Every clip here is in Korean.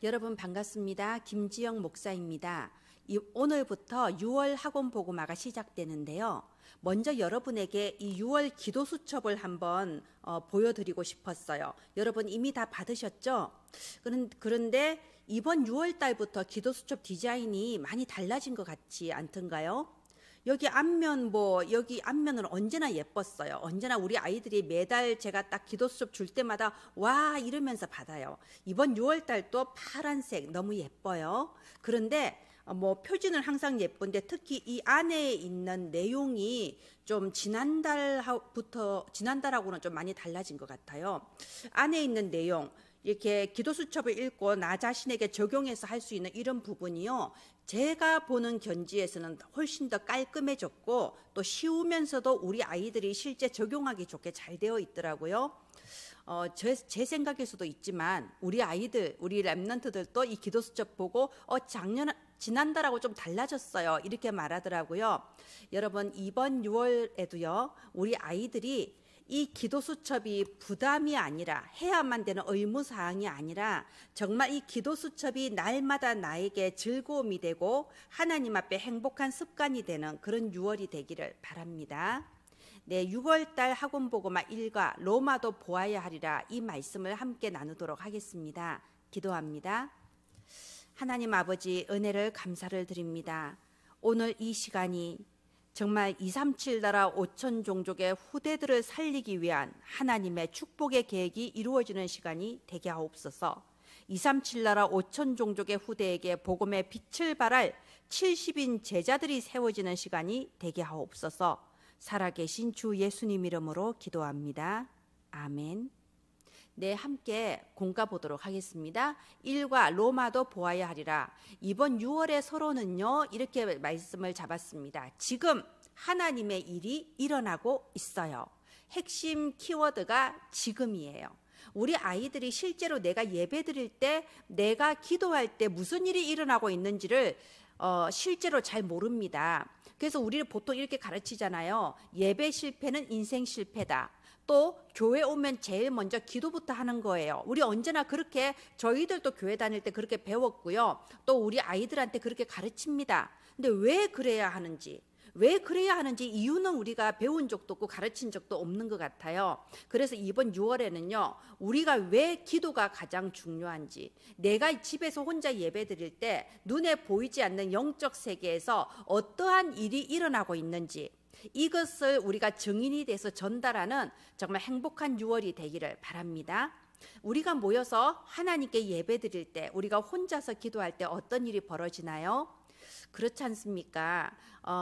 여러분 반갑습니다. 김지영 목사입니다. 오늘부터 6월 학원 보고마가 시작되는데요. 먼저 여러분에게 이 6월 기도 수첩을 한번 보여드리고 싶었어요. 여러분 이미 다 받으셨죠? 그런데 이번 6월 달부터 기도 수첩 디자인이 많이 달라진 것 같지 않던가요? 여기 앞면은 언제나 예뻤어요. 언제나 우리 아이들이 매달 제가 딱 기도 수첩 줄 때마다 와 이러면서 받아요. 이번 6월 달도 파란색 너무 예뻐요. 그런데 표지는 항상 예쁜데 특히 이 안에 있는 내용이 좀 지난달하고는 좀 많이 달라진 것 같아요. 안에 있는 내용, 이렇게 기도 수첩을 읽고 나 자신에게 적용해서 할 수 있는 이런 부분이요. 제가 보는 견지에서는 훨씬 더 깔끔해졌고 또 쉬우면서도 우리 아이들이 실제 적용하기 좋게 잘 되어 있더라고요. 제 생각일 수도 있지만 우리 아이들, 우리 랩런트들도 이 기도 수첩 보고 지난달하고 좀 달라졌어요. 이렇게 말하더라고요. 여러분 이번 6월에도요. 우리 아이들이 이 기도 수첩이 부담이 아니라 해야만 되는 의무사항이 아니라 정말 이 기도 수첩이 날마다 나에게 즐거움이 되고 하나님 앞에 행복한 습관이 되는 그런 6월이 되기를 바랍니다. 네, 6월달 학원보고마 1과 로마도 보아야 하리라 이 말씀을 함께 나누도록 하겠습니다. 기도합니다. 하나님 아버지 은혜를 감사를 드립니다. 오늘 이 시간이 정말 237 나라 5천 종족의 후대들을 살리기 위한 하나님의 축복의 계획이 이루어지는 시간이 되게 하옵소서. 237 나라 5천 종족의 후대에게 복음의 빛을 발할 70인 제자들이 세워지는 시간이 되게 하옵소서. 살아계신 주 예수님 이름으로 기도합니다. 아멘. 네, 함께 공가 보도록 하겠습니다. 1과 로마도 보아야 하리라. 이번 6월의 서론은요, 이렇게 말씀을 잡았습니다. 지금 하나님의 일이 일어나고 있어요. 핵심 키워드가 지금이에요. 우리 아이들이 실제로 내가 예배 드릴 때, 내가 기도할 때 무슨 일이 일어나고 있는지를 실제로 잘 모릅니다. 그래서 우리를 보통 이렇게 가르치잖아요. 예배 실패는 인생 실패다. 또 교회 오면 제일 먼저 기도부터 하는 거예요. 우리 언제나 그렇게 저희들도 교회 다닐 때 그렇게 배웠고요. 또 우리 아이들한테 그렇게 가르칩니다. 근데 왜 그래야 하는지 이유는 우리가 배운 적도 없고 가르친 적도 없는 것 같아요. 그래서 이번 6월에는요. 우리가 왜 기도가 가장 중요한지, 내가 집에서 혼자 예배 드릴 때 눈에 보이지 않는 영적 세계에서 어떠한 일이 일어나고 있는지 이것을 우리가 증인이 돼서 전달하는 정말 행복한 6월이 되기를 바랍니다. 우리가 모여서 하나님께 예배 드릴 때, 우리가 혼자서 기도할 때 어떤 일이 벌어지나요? 그렇지 않습니까?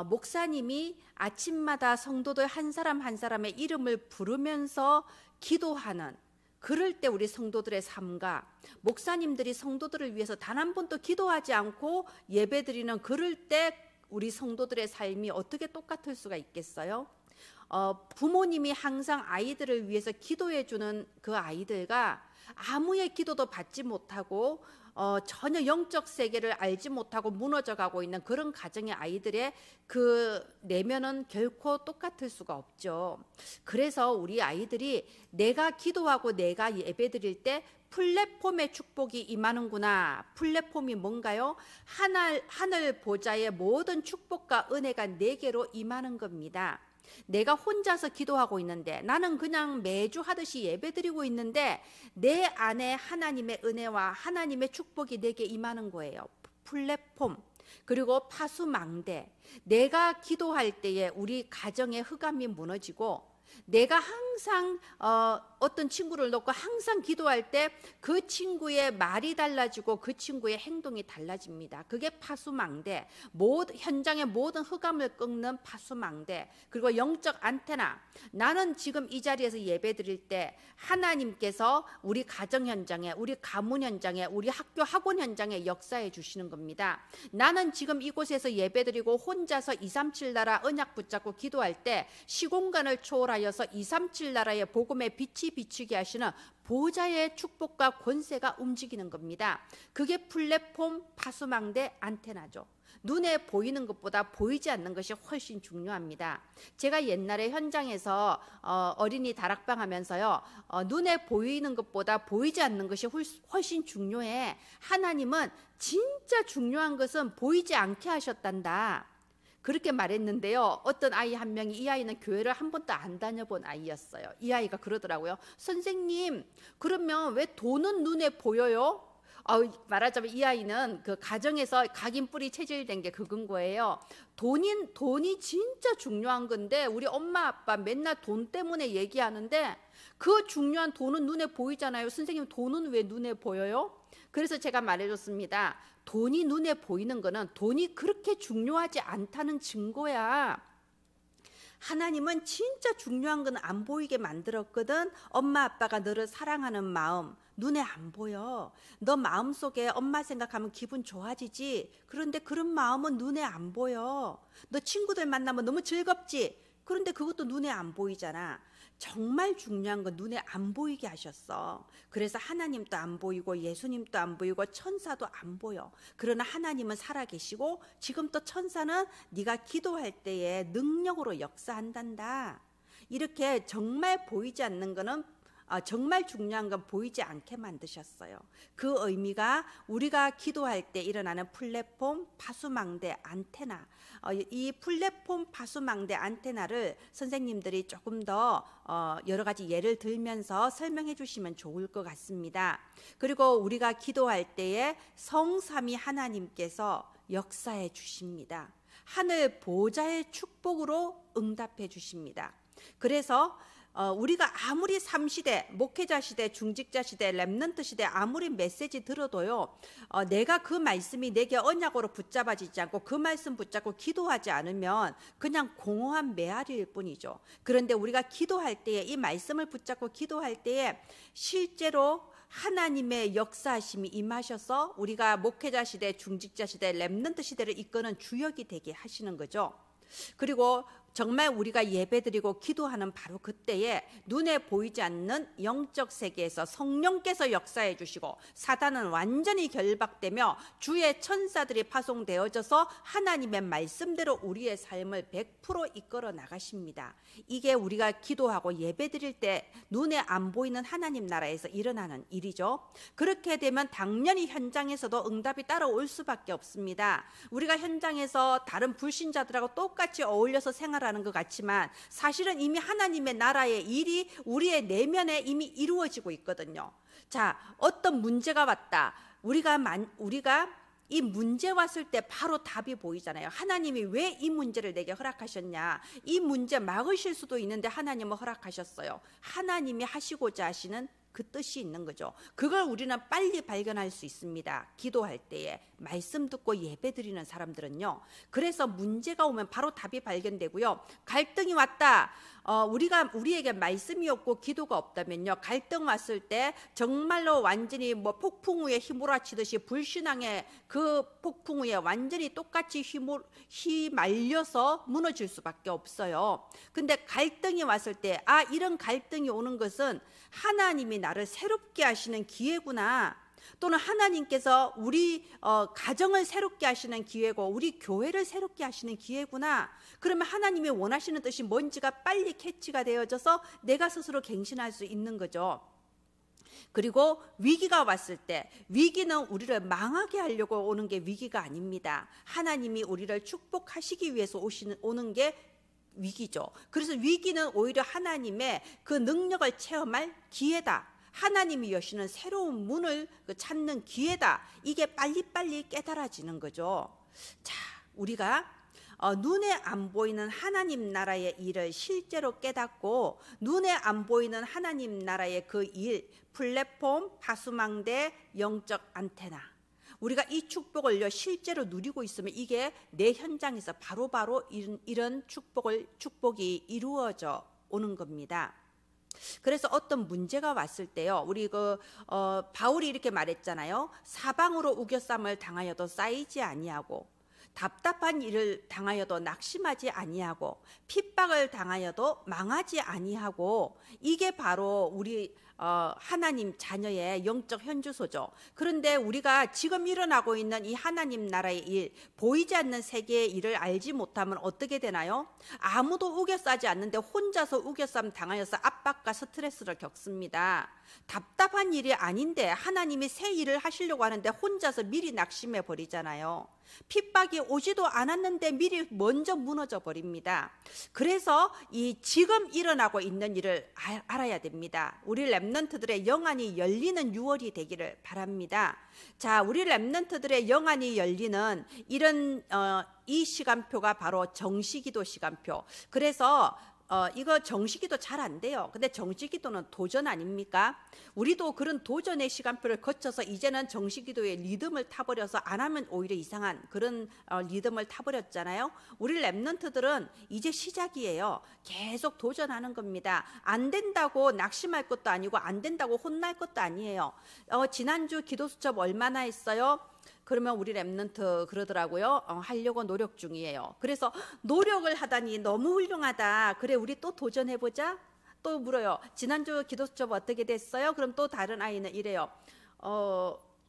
목사님이 아침마다 성도들 한 사람 한 사람의 이름을 부르면서 기도하는, 그럴 때 우리 성도들의 삶과 목사님들이 성도들을 위해서 단 한 번도 기도하지 않고 예배 드리는 그럴 때 우리 성도들의 삶이 어떻게 똑같을 수가 있겠어요? 부모님이 항상 아이들을 위해서 기도해 주는 그 아이들과 아무의 기도도 받지 못하고 전혀 영적 세계를 알지 못하고 무너져 가고 있는 그런 가정의 아이들의 그 내면은 결코 똑같을 수가 없죠. 그래서 우리 아이들이 내가 기도하고 내가 예배드릴 때 플랫폼의 축복이 임하는구나. 플랫폼이 뭔가요? 하늘 보좌의 모든 축복과 은혜가 내게로 임하는 겁니다. 내가 혼자서 기도하고 있는데, 나는 그냥 매주 하듯이 예배드리고 있는데 내 안에 하나님의 은혜와 하나님의 축복이 내게 임하는 거예요. 플랫폼, 그리고 파수망대. 내가 기도할 때에 우리 가정의 흑암이 무너지고, 내가 항상 어떤 친구를 놓고 항상 기도할 때 그 친구의 말이 달라지고 그 친구의 행동이 달라집니다. 그게 파수망대, 현장의 모든 흑암을 꺾는 파수망대. 그리고 영적 안테나. 나는 지금 이 자리에서 예배 드릴 때 하나님께서 우리 가정 현장에, 우리 가문 현장에, 우리 학교 학원 현장에 역사해 주시는 겁니다. 나는 지금 이곳에서 예배 드리고 혼자서 237 나라 언약 붙잡고 기도할 때 시공간을 초월하여서 237 나라의 복음의 빛이 비추게 하시는 보좌의 축복과 권세가 움직이는 겁니다. 그게 플랫폼, 파수망대, 안테나죠. 눈에 보이는 것보다 보이지 않는 것이 훨씬 중요합니다. 제가 옛날에 현장에서 어린이 다락방 하면서요, 눈에 보이는 것보다 보이지 않는 것이 훨씬 중요해. 하나님은 진짜 중요한 것은 보이지 않게 하셨단다. 그렇게 말했는데요. 어떤 아이 한 명이, 이 아이는 교회를 한 번도 안 다녀본 아이였어요. 이 아이가 그러더라고요. 선생님, 그러면 왜 돈은 눈에 보여요? 말하자면 이 아이는 그 가정에서 각인뿌리 체질된 게 그건 거예요. 돈이 진짜 중요한 건데 우리 엄마 아빠 맨날 돈 때문에 얘기하는데 그 중요한 돈은 눈에 보이잖아요. 선생님, 돈은 왜 눈에 보여요? 그래서 제가 말해줬습니다. 돈이 눈에 보이는 거는 돈이 그렇게 중요하지 않다는 증거야. 하나님은 진짜 중요한 건 안 보이게 만들었거든. 엄마 아빠가 너를 사랑하는 마음 눈에 안 보여. 너 마음속에 엄마 생각하면 기분 좋아지지. 그런데 그런 마음은 눈에 안 보여. 너 친구들 만나면 너무 즐겁지. 그런데 그것도 눈에 안 보이잖아. 정말 중요한 건 눈에 안 보이게 하셨어. 그래서 하나님도 안 보이고 예수님도 안 보이고 천사도 안 보여. 그러나 하나님은 살아계시고 지금 또 천사는 네가 기도할 때에 능력으로 역사한단다. 이렇게 정말 보이지 않는 거는 정말 중요한 건 보이지 않게 만드셨어요. 그 의미가 우리가 기도할 때 일어나는 플랫폼, 파수망대, 안테나, 이 플랫폼, 파수망대, 안테나를 선생님들이 조금 더 여러 가지 예를 들면서 설명해 주시면 좋을 것 같습니다. 그리고 우리가 기도할 때에 성삼위 하나님께서 역사해 주십니다. 하늘 보좌의 축복으로 응답해 주십니다. 그래서 우리가 아무리 3시대, 목회자 시대, 중직자 시대, 렘넌트 시대 아무리 메시지 들어도요, 내가 그 말씀이 내게 언약으로 붙잡아지지 않고 그 말씀 붙잡고 기도하지 않으면 그냥 공허한 메아리일 뿐이죠. 그런데 우리가 기도할 때에 이 말씀을 붙잡고 기도할 때에 실제로 하나님의 역사하심이 임하셔서 우리가 목회자 시대, 중직자 시대, 렘넌트 시대를 이끄는 주역이 되게 하시는 거죠. 그리고 정말 우리가 예배드리고 기도하는 바로 그때에 눈에 보이지 않는 영적 세계에서 성령께서 역사해 주시고 사단은 완전히 결박되며 주의 천사들이 파송되어져서 하나님의 말씀대로 우리의 삶을 100% 이끌어 나가십니다. 이게 우리가 기도하고 예배드릴 때 눈에 안 보이는 하나님 나라에서 일어나는 일이죠. 그렇게 되면 당연히 현장에서도 응답이 따라올 수밖에 없습니다. 우리가 현장에서 다른 불신자들하고 똑같이 어울려서 생활하는 것 같지만 사실은 이미 하나님의 나라의 일이 우리의 내면에 이미 이루어지고 있거든요. 자, 어떤 문제가 왔다. 우리가 이 문제 왔을 때 바로 답이 보이잖아요. 하나님이 왜 이 문제를 내게 허락하셨냐. 이 문제 막으실 수도 있는데 하나님은 허락하셨어요. 하나님이 하시고자 하시는 그 뜻이 있는 거죠. 그걸 우리는 빨리 발견할 수 있습니다. 기도할 때에 말씀 듣고 예배 드리는 사람들은요. 그래서 문제가 오면 바로 답이 발견되고요. 갈등이 왔다. 우리에게 말씀이 없고 기도가 없다면요. 갈등 왔을 때 정말로 완전히 폭풍 위에 휘몰아치듯이 불신앙의 그 폭풍 위에 완전히 똑같이 휘말려서 무너질 수밖에 없어요. 근데 갈등이 왔을 때 이런 갈등이 오는 것은 하나님이 나를 새롭게 하시는 기회구나. 또는 하나님께서 우리 가정을 새롭게 하시는 기회고 우리 교회를 새롭게 하시는 기회구나. 그러면 하나님이 원하시는 뜻이 뭔지가 빨리 캐치가 되어져서 내가 스스로 갱신할 수 있는 거죠. 그리고 위기가 왔을 때 위기는 우리를 망하게 하려고 오는 게 위기가 아닙니다. 하나님이 우리를 축복하시기 위해서 오는 게 위기죠. 그래서 위기는 오히려 하나님의 그 능력을 체험할 기회다. 하나님이 여시는 새로운 문을 찾는 기회다. 이게 빨리빨리 깨달아지는 거죠. 자, 우리가 눈에 안 보이는 하나님 나라의 일을 실제로 깨닫고 눈에 안 보이는 하나님 나라의 그 일, 플랫폼, 파수망대, 영적 안테나, 우리가 이 축복을 실제로 누리고 있으면 이게 내 현장에서 바로바로 이런 축복이 이루어져 오는 겁니다. 그래서 어떤 문제가 왔을 때요, 우리 바울이 이렇게 말했잖아요. 사방으로 우겨쌈을 당하여도 쌓이지 아니하고 답답한 일을 당하여도 낙심하지 아니하고 핍박을 당하여도 망하지 아니하고, 이게 바로 우리 하나님 자녀의 영적 현주소죠. 그런데 우리가 지금 일어나고 있는 이 하나님 나라의 일, 보이지 않는 세계의 일을 알지 못하면 어떻게 되나요? 아무도 우겨싸지 않는데 혼자서 우겨싸움 당하여서 압박과 스트레스를 겪습니다. 답답한 일이 아닌데 하나님이 새 일을 하시려고 하는데 혼자서 미리 낙심해 버리잖아요. 핍박이 오지도 않았는데 미리 먼저 무너져 버립니다. 그래서 이 지금 일어나고 있는 일을 알아야 됩니다. 우리 렘넌트들의 영안이 열리는 6월이 되기를 바랍니다. 자, 우리 렘넌트들의 영안이 열리는 이런 이 시간표가 바로 정시기도 시간표. 그래서 이거 정시기도 잘 안 돼요. 근데 정시기도는 도전 아닙니까? 우리도 그런 도전의 시간표를 거쳐서 이제는 정시기도의 리듬을 타버려서 안 하면 오히려 이상한 그런 리듬을 타버렸잖아요. 우리 렘넌트들은 이제 시작이에요. 계속 도전하는 겁니다. 안 된다고 낙심할 것도 아니고 안 된다고 혼날 것도 아니에요. 지난주 기도수첩 얼마나 했어요? 그러면 우리 렘넌트 그러더라고요. 하려고 노력 중이에요. 그래서 노력을 하다니 너무 훌륭하다. 그래, 우리 또 도전해보자. 또 물어요. 지난주 기도수첩 어떻게 됐어요? 그럼 또 다른 아이는 이래요.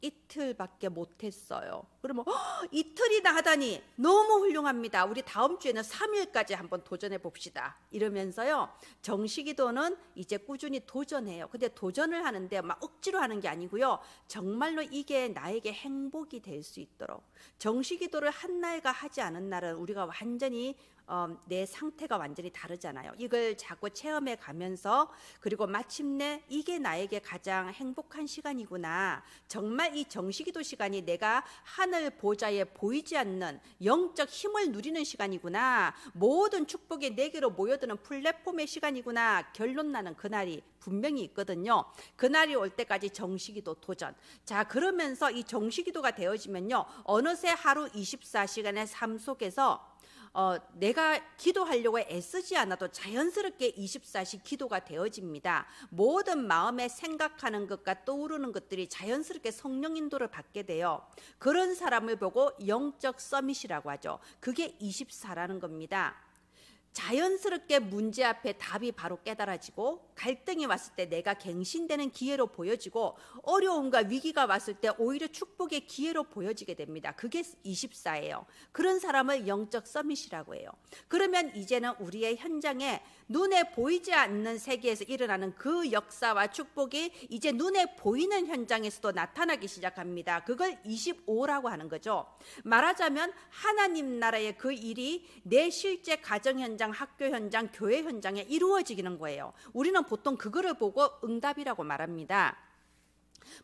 이틀밖에 못했어요. 그러면 이틀이나 하다니 너무 훌륭합니다. 우리 다음 주에는 3일까지 한번 도전해 봅시다. 이러면서요, 정시기도는 이제 꾸준히 도전해요. 근데 도전을 하는데 막 억지로 하는 게 아니고요, 정말로 이게 나에게 행복이 될 수 있도록. 정시기도를 한 날과 하지 않은 날은 우리가 완전히 내 상태가 완전히 다르잖아요. 이걸 자꾸 체험해 가면서, 그리고 마침내 이게 나에게 가장 행복한 시간이구나. 정말 이 정시기도 시간이 내가 하늘 보좌에 보이지 않는 영적 힘을 누리는 시간이구나. 모든 축복이 내게로 모여드는 플랫폼의 시간이구나. 결론 나는 그날이 분명히 있거든요. 그날이 올 때까지 정시기도 도전. 자, 그러면서 이 정시기도가 되어지면요, 어느새 하루 24시간의 삶 속에서 내가 기도하려고 애쓰지 않아도 자연스럽게 24시 기도가 되어집니다. 모든 마음에 생각하는 것과 떠오르는 것들이 자연스럽게 성령 인도를 받게 돼요. 그런 사람을 보고 영적 서밋이라고 하죠. 그게 24라는 겁니다. 자연스럽게 문제 앞에 답이 바로 깨달아지고, 갈등이 왔을 때 내가 갱신되는 기회로 보여지고, 어려움과 위기가 왔을 때 오히려 축복의 기회로 보여지게 됩니다. 그게 24예요. 그런 사람을 영적 서밋이라고 해요. 그러면 이제는 우리의 현장에 눈에 보이지 않는 세계에서 일어나는 그 역사와 축복이 이제 눈에 보이는 현장에서도 나타나기 시작합니다. 그걸 25라고 하는 거죠. 말하자면 하나님 나라의 그 일이 내 실제 가정 현장, 학교 현장, 교회 현장에 이루어지는 거예요. 우리는 보통 그거를 보고 응답이라고 말합니다.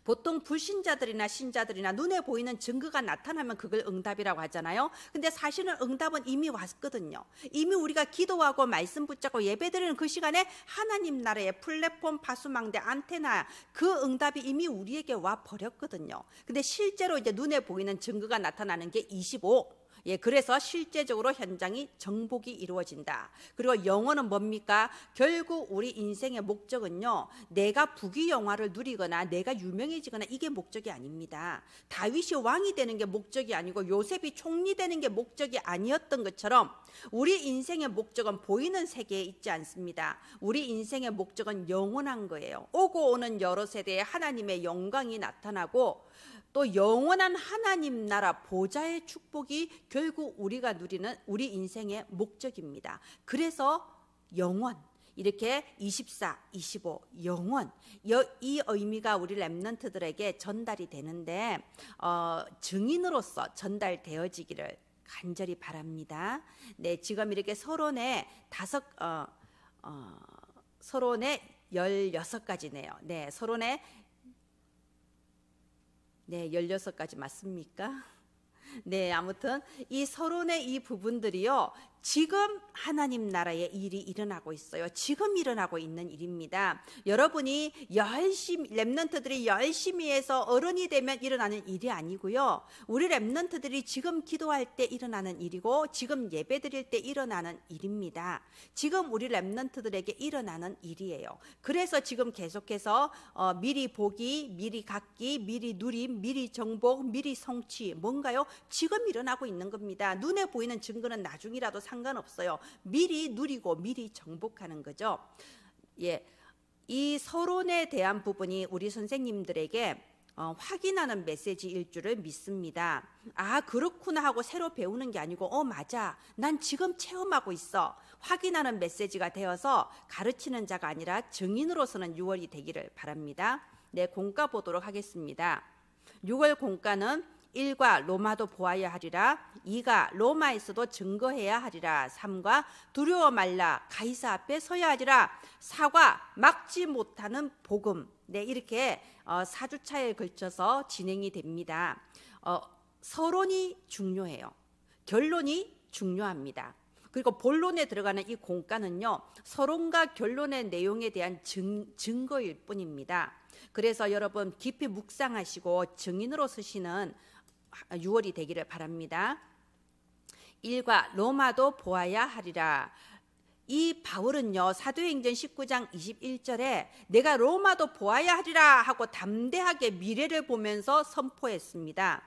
보통 불신자들이나 신자들이나 눈에 보이는 증거가 나타나면 그걸 응답이라고 하잖아요. 근데 사실은 응답은 이미 왔거든요. 이미 우리가 기도하고 말씀 붙잡고 예배드리는 그 시간에 하나님 나라의 플랫폼, 파수망대, 안테나, 그 응답이 이미 우리에게 와 버렸거든요. 근데 실제로 이제 눈에 보이는 증거가 나타나는 게 25. 예, 그래서 실제적으로 현장이 정복이 이루어진다. 그리고 영원은 뭡니까? 결국 우리 인생의 목적은요, 내가 부귀영화를 누리거나 내가 유명해지거나 이게 목적이 아닙니다. 다윗이 왕이 되는 게 목적이 아니고 요셉이 총리 되는 게 목적이 아니었던 것처럼 우리 인생의 목적은 보이는 세계에 있지 않습니다. 우리 인생의 목적은 영원한 거예요. 오고 오는 여러 세대에 하나님의 영광이 나타나고, 또 영원한 하나님 나라 보좌의 축복이 결국 우리가 누리는 우리 인생의 목적입니다. 그래서 영원, 이렇게 24, 25, 영원, 이 의미가 우리 렘넌트들에게 전달이 되는데, 증인으로서 전달되어지기를 간절히 바랍니다. 네, 지금 이렇게 서론에 서론에 16가지네요. 네, 서론에 16가지 맞습니까? 네, 아무튼 이 서론의 이 부분들이요, 지금 하나님 나라의 일이 일어나고 있어요. 지금 일어나고 있는 일입니다. 여러분이 열심히, 렘넌트들이 열심히 해서 어른이 되면 일어나는 일이 아니고요. 우리 렘넌트들이 지금 기도할 때 일어나는 일이고 지금 예배 드릴 때 일어나는 일입니다. 지금 우리 렘넌트들에게 일어나는 일이에요. 그래서 지금 계속해서 미리 보기, 미리 갖기, 미리 누림, 미리 정복, 미리 성취, 뭔가요? 지금 일어나고 있는 겁니다. 눈에 보이는 증거는 나중이라도 상관없어요. 미리 누리고 미리 정복하는 거죠. 예, 이 서론에 대한 부분이 우리 선생님들에게 확인하는 메시지일 줄을 믿습니다. 아, 그렇구나 하고 새로 배우는 게 아니고 맞아, 난 지금 체험하고 있어, 확인하는 메시지가 되어서 가르치는 자가 아니라 증인으로서는 6월이 되기를 바랍니다. 네, 공과 보도록 하겠습니다. 6월 공과는 1과 로마도 보아야 하리라, 2가 로마에서도 증거해야 하리라, 3과 두려워 말라, 가이사 앞에 서야 하리라, 4과 막지 못하는 복음. 네, 이렇게 4주차에 걸쳐서 진행이 됩니다. 서론이 중요해요. 결론이 중요합니다. 그리고 본론에 들어가는 이 공과는요, 서론과 결론의 내용에 대한 증거일 뿐입니다. 그래서 여러분 깊이 묵상하시고 증인으로 서시는 6월이 되기를 바랍니다. 1과 로마도 보아야 하리라. 이 바울은요, 사도행전 19장 21절에 내가 로마도 보아야 하리라 하고 담대하게 미래를 보면서 선포했습니다.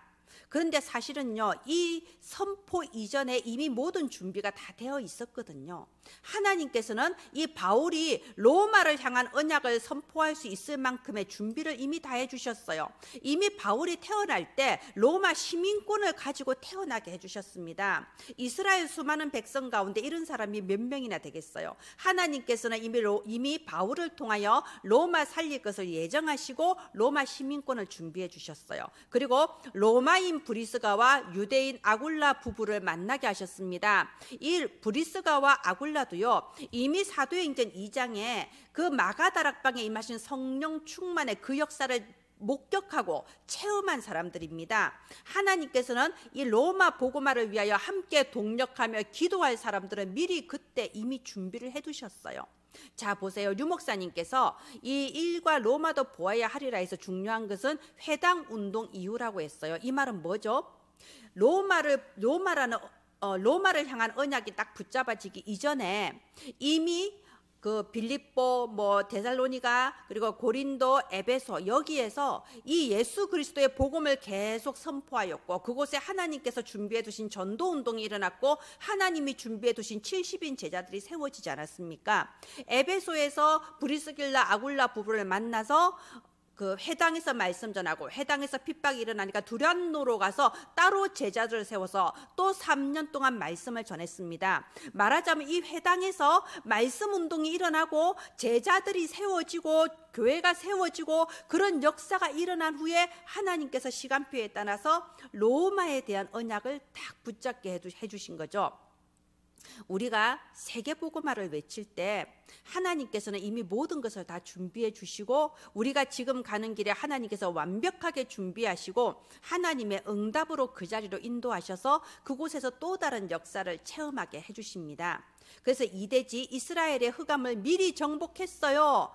그런데 사실은요, 이 선포 이전에 이미 모든 준비가 다 되어 있었거든요. 하나님께서는 이 바울이 로마를 향한 언약을 선포할 수 있을 만큼의 준비를 이미 다 해주셨어요. 이미 바울이 태어날 때 로마 시민권을 가지고 태어나게 해주셨습니다. 이스라엘 수많은 백성 가운데 이런 사람이 몇 명이나 되겠어요. 하나님께서는 이미 바울을 통하여 로마 살릴 것을 예정하시고 로마 시민권을 준비해 주셨어요. 그리고 로마인 브리스가와 유대인 아굴라 부부를 만나게 하셨습니다. 이 브리스가와 아굴라도요, 이미 사도행전 2장에 그 마가다락방에 임하신 성령 충만의 그 역사를 목격하고 체험한 사람들입니다. 하나님께서는 이 로마 복음화를 위하여 함께 동력하며 기도할 사람들은 미리 그때 이미 준비를 해두셨어요. 자, 보세요. 류 목사님께서 이 1과 로마도 보아야 하리라 해서 중요한 것은 회당 운동 이후라고 했어요. 이 말은 뭐죠? 로마를 향한 언약이 딱 붙잡아지기 이전에 이미 그 빌립보, 데살로니가, 그리고 고린도, 에베소, 여기에서 이 예수 그리스도의 복음을 계속 선포하였고, 그곳에 하나님께서 준비해 두신 전도 운동이 일어났고, 하나님이 준비해 두신 70인 제자들이 세워지지 않았습니까? 에베소에서 브리스길라 아굴라 부부를 만나서 그 회당에서 말씀 전하고, 회당에서 핍박이 일어나니까 두란노로 가서 따로 제자들을 세워서 또 3년 동안 말씀을 전했습니다. 말하자면 이 회당에서 말씀 운동이 일어나고 제자들이 세워지고 교회가 세워지고 그런 역사가 일어난 후에 하나님께서 시간표에 따라서 로마에 대한 언약을 딱 붙잡게 해주신 거죠. 우리가 세계복음화를 외칠 때 하나님께서는 이미 모든 것을 다 준비해 주시고, 우리가 지금 가는 길에 하나님께서 완벽하게 준비하시고 하나님의 응답으로 그 자리로 인도하셔서 그곳에서 또 다른 역사를 체험하게 해주십니다. 그래서 이대지 이스라엘의 흑암을 미리 정복했어요.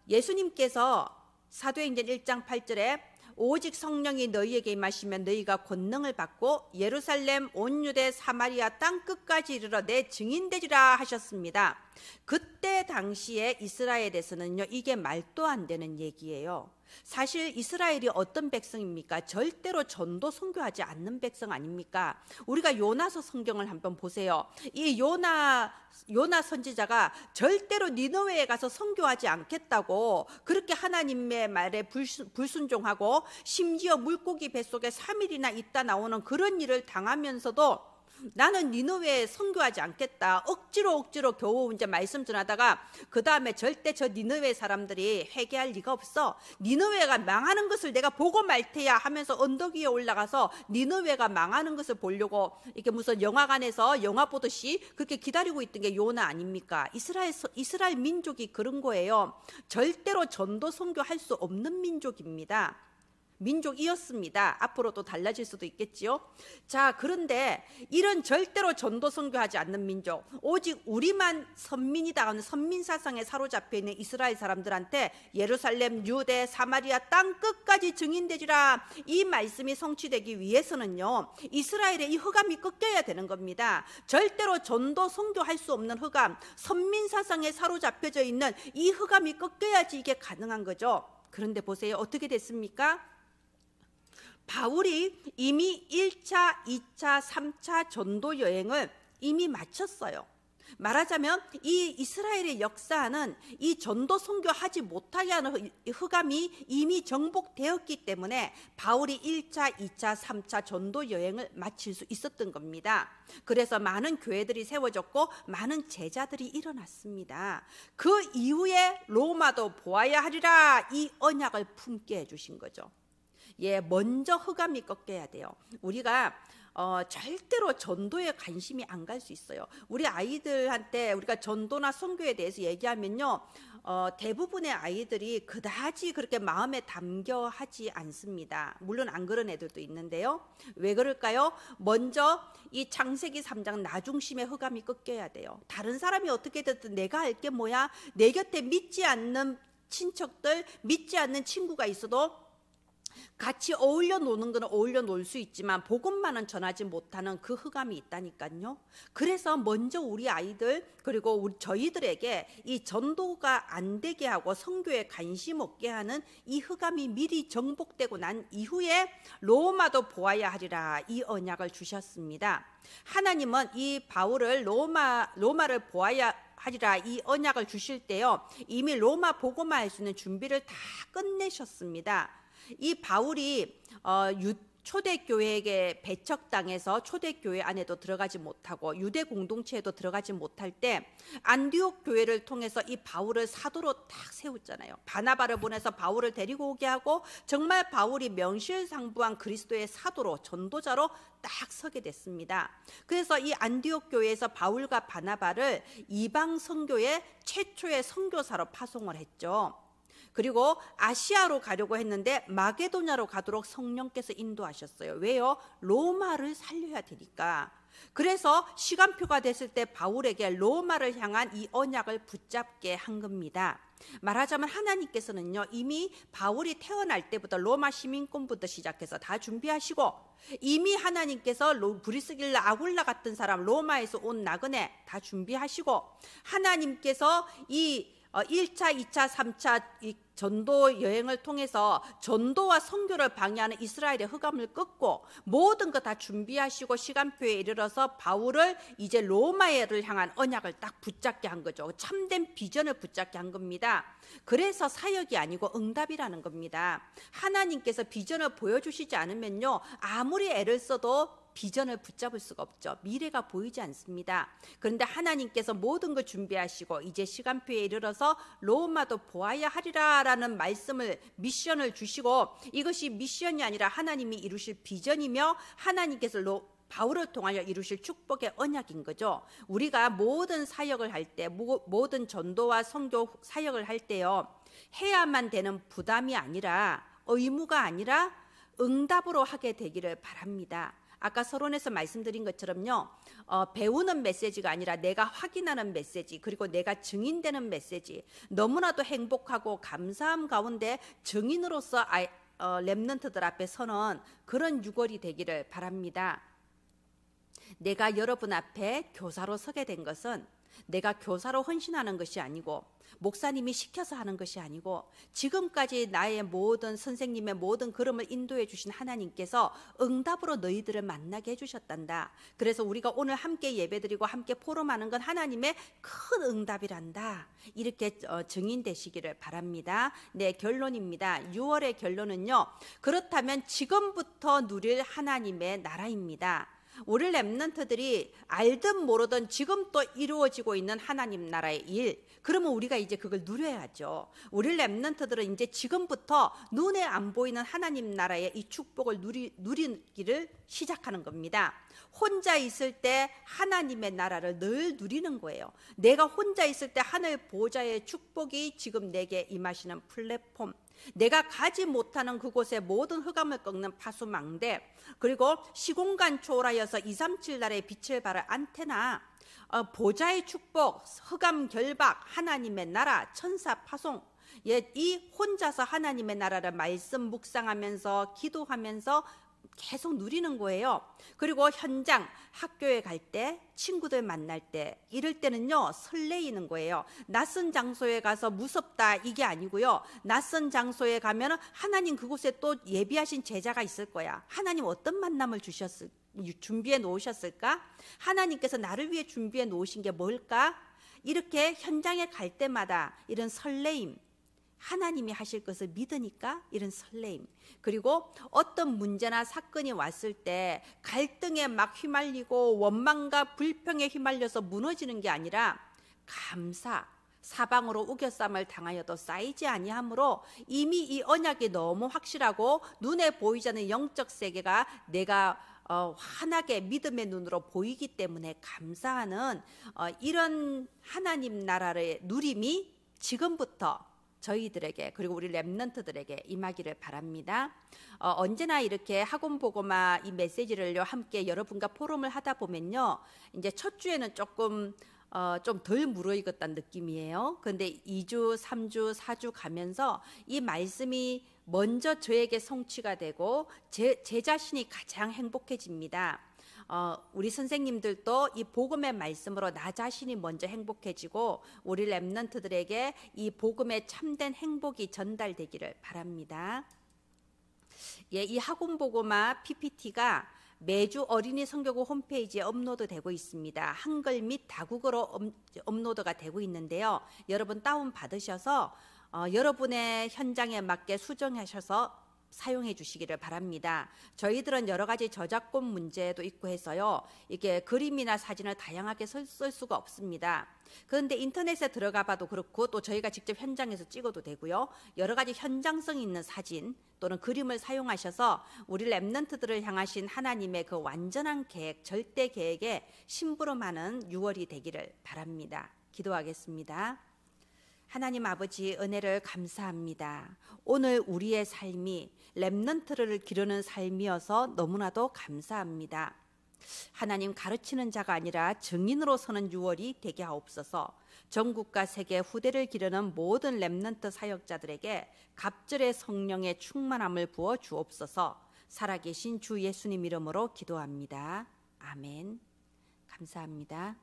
예수님께서 사도행전 1장 8절에 오직 성령이 너희에게 임하시면 너희가 권능을 받고 예루살렘 온 유대 사마리아 땅 끝까지 이르러 내 증인되리라 하셨습니다. 그때 당시에 이스라엘에서는요, 이게 말도 안 되는 얘기예요. 사실 이스라엘이 어떤 백성입니까? 절대로 전도 선교하지 않는 백성 아닙니까? 우리가 요나서 성경을 한번 보세요. 이 요나 선지자가 절대로 니느웨에 가서 선교하지 않겠다고 그렇게 하나님의 말에 불순종하고, 심지어 물고기 뱃속에 3일이나 있다 나오는 그런 일을 당하면서도 나는 니느웨에 선교하지 않겠다, 억지로 겨우 이제 말씀 전하다가 그 다음에 절대 저 니느웨 사람들이 회개할 리가 없어, 니느웨가 망하는 것을 내가 보고 말 테야 하면서 언덕 위에 올라가서 니느웨가 망하는 것을 보려고 이렇게 무슨 영화관에서 영화 보듯이 그렇게 기다리고 있던 게 요나 아닙니까? 이스라엘 민족이 그런 거예요. 절대로 전도 선교할 수 없는 민족입니다. 민족이었습니다. 앞으로도 달라질 수도 있겠지요. 자, 그런데 이런 절대로 전도 선교하지 않는 민족, 오직 우리만 선민이다 하는 선민 사상에 사로잡혀 있는 이스라엘 사람들한테 예루살렘, 유대, 사마리아 땅 끝까지 증인되지라, 이 말씀이 성취되기 위해서는요, 이스라엘의 이 흑암이 꺾여야 되는 겁니다. 절대로 전도 선교할 수 없는 흑암, 선민 사상에 사로잡혀져 있는 이 흑암이 꺾여야지 이게 가능한 거죠. 그런데 보세요, 어떻게 됐습니까? 바울이 이미 1차, 2차, 3차 전도 여행을 이미 마쳤어요. 말하자면 이 이스라엘의 역사는 이 전도 선교하지 못하게 하는 흑암이 이미 정복되었기 때문에 바울이 1차, 2차, 3차 전도 여행을 마칠 수 있었던 겁니다. 그래서 많은 교회들이 세워졌고 많은 제자들이 일어났습니다. 그 이후에 로마도 보아야 하리라, 이 언약을 품게 해주신 거죠. 예, 먼저 흑암이 꺾여야 돼요. 우리가 절대로 전도에 관심이 안 갈 수 있어요. 우리 아이들한테 우리가 전도나 선교에 대해서 얘기하면요, 대부분의 아이들이 그다지 그렇게 마음에 담겨 하지 않습니다. 물론 안 그런 애들도 있는데요. 왜 그럴까요? 먼저 이 창세기 3장 나중심의 흑암이 꺾여야 돼요. 다른 사람이 어떻게 됐든 내가 할 게 뭐야? 내 곁에 믿지 않는 친척들, 믿지 않는 친구가 있어도 같이 어울려 노는 건 어울려 놀 수 있지만 복음만은 전하지 못하는 그 흑암이 있다니까요. 그래서 먼저 우리 아이들, 그리고 저희들에게 이 전도가 안 되게 하고 선교에 관심 없게 하는 이 흑암이 미리 정복되고 난 이후에 로마도 보아야 하리라, 이 언약을 주셨습니다. 하나님은 이 바울을 로마를 보아야 하리라, 이 언약을 주실 때요, 이미 로마 복음화할 수 있는 준비를 다 끝내셨습니다. 이 바울이 초대교회에게 배척당해서 초대교회 안에도 들어가지 못하고 유대 공동체에도 들어가지 못할 때 안디옥 교회를 통해서 이 바울을 사도로 딱 세웠잖아요. 바나바를 보내서 바울을 데리고 오게 하고 정말 바울이 명실상부한 그리스도의 사도로, 전도자로 딱 서게 됐습니다. 그래서 이 안디옥 교회에서 바울과 바나바를 이방 선교의 최초의 선교사로 파송을 했죠. 그리고 아시아로 가려고 했는데 마게도냐로 가도록 성령께서 인도하셨어요. 왜요? 로마를 살려야 되니까. 그래서 시간표가 됐을 때 바울에게 로마를 향한 이 언약을 붙잡게 한 겁니다. 말하자면 하나님께서는요, 이미 바울이 태어날 때부터 로마 시민권부터 시작해서 다 준비하시고, 이미 하나님께서 브리스길라, 아굴라 같은 사람, 로마에서 온 나그네 다 준비하시고, 하나님께서 이 1차, 2차, 3차 이 전도 여행을 통해서 전도와 선교를 방해하는 이스라엘의 흑암을 꺾고 모든 거 다 준비하시고 시간표에 이르러서 바울을 이제 로마를 향한 언약을 딱 붙잡게 한 거죠. 참된 비전을 붙잡게 한 겁니다. 그래서 사역이 아니고 응답이라는 겁니다. 하나님께서 비전을 보여주시지 않으면요, 아무리 애를 써도 비전을 붙잡을 수가 없죠. 미래가 보이지 않습니다. 그런데 하나님께서 모든 걸 준비하시고 이제 시간표에 이르러서 로마도 보아야 하리라 라는 말씀을, 미션을 주시고, 이것이 미션이 아니라 하나님이 이루실 비전이며 하나님께서 바울을 통하여 이루실 축복의 언약인 거죠. 우리가 모든 사역을 할 때, 모든 전도와 선교 사역을 할 때요, 해야만 되는 부담이 아니라, 의무가 아니라 응답으로 하게 되기를 바랍니다. 아까 서론에서 말씀드린 것처럼요, 배우는 메시지가 아니라 내가 확인하는 메시지, 그리고 내가 증인되는 메시지, 너무나도 행복하고 감사함 가운데 증인으로서 렘넌트들 앞에 서는 그런 유월이 되기를 바랍니다. 내가 여러분 앞에 교사로 서게 된 것은 내가 교사로 헌신하는 것이 아니고, 목사님이 시켜서 하는 것이 아니고, 지금까지 나의 모든 선생님의 모든 걸음을 인도해 주신 하나님께서 응답으로 너희들을 만나게 해주셨단다. 그래서 우리가 오늘 함께 예배드리고 함께 포럼하는 건 하나님의 큰 응답이란다. 이렇게 증인되시기를 바랍니다. 네, 결론입니다. 6월의 결론은요, 그렇다면 지금부터 누릴 하나님의 나라입니다. 우리 렘넌트들이 알든 모르든 지금 또 이루어지고 있는 하나님 나라의 일, 그러면 우리가 이제 그걸 누려야죠. 우리 렘넌트들은 이제 지금부터 눈에 안 보이는 하나님 나라의 이 축복을 누리기를 시작하는 겁니다. 혼자 있을 때 하나님의 나라를 늘 누리는 거예요. 내가 혼자 있을 때 하늘 보좌의 축복이 지금 내게 임하시는 플랫폼, 내가 가지 못하는 그곳의 모든 흑암을 꺾는 파수망대, 그리고 시공간 초월하여서 237 나라의 빛을 발할 안테나, 보좌의 축복, 흑암 결박, 하나님의 나라, 천사 파송, 이 혼자서 하나님의 나라를 말씀 묵상하면서 기도하면서 계속 누리는 거예요. 그리고 현장, 학교에 갈 때, 친구들 만날 때, 이럴 때는요 설레이는 거예요. 낯선 장소에 가서 무섭다 이게 아니고요, 낯선 장소에 가면 하나님 그곳에 또 예비하신 제자가 있을 거야. 하나님 어떤 만남을 준비해 놓으셨을까? 하나님께서 나를 위해 준비해 놓으신 게 뭘까? 이렇게 현장에 갈 때마다 이런 설레임, 하나님이 하실 것을 믿으니까 이런 설레임, 그리고 어떤 문제나 사건이 왔을 때 갈등에 막 휘말리고 원망과 불평에 휘말려서 무너지는 게 아니라 감사, 사방으로 우겨쌈을 당하여도 쌓이지 아니하므로 이미 이 언약이 너무 확실하고 눈에 보이지 않는 영적 세계가 내가 환하게 믿음의 눈으로 보이기 때문에 감사하는 이런 하나님 나라의 누림이 지금부터 저희들에게, 그리고 우리 랩런트들에게 임하기를 바랍니다. 언제나 이렇게 학원 보고마 이 메시지를 함께 여러분과 포럼을 하다 보면요, 이제 첫 주에는 조금 좀 덜 무르익었다는 느낌이에요. 근데 2주, 3주, 4주 가면서 이 말씀이 먼저 저에게 성취가 되고 제 자신이 가장 행복해집니다. 우리 선생님들도 이 복음의 말씀으로 나 자신이 먼저 행복해지고 우리 랩런트들에게 이 복음의 참된 행복이 전달되기를 바랍니다. 이 학원 복음화 PPT가 매주 어린이 성교국 홈페이지에 업로드되고 있습니다. 한글 및 다국어로 업로드가 되고 있는데요. 여러분 다운 받으셔서 여러분의 현장에 맞게 수정하셔서 사용해 주시기를 바랍니다. 저희들은 여러 가지 저작권 문제도 있고 해서요, 이게 그림이나 사진을 다양하게 쓸 수가 없습니다. 그런데 인터넷에 들어가 봐도 그렇고, 또 저희가 직접 현장에서 찍어도 되고요, 여러 가지 현장성 있는 사진 또는 그림을 사용하셔서 우리 랩런트들을 향하신 하나님의 그 완전한 계획, 절대 계획에 심부름하는 6월이 되기를 바랍니다. 기도하겠습니다. 하나님 아버지, 은혜를 감사합니다. 오늘 우리의 삶이 랩런트를 기르는 삶이어서 너무나도 감사합니다. 하나님, 가르치는 자가 아니라 증인으로 서는 6월이 되게 하옵소서. 전국과 세계 후대를 기르는 모든 랩런트 사역자들에게 갑절의 성령의 충만함을 부어 주옵소서. 살아계신 주 예수님 이름으로 기도합니다. 아멘. 감사합니다.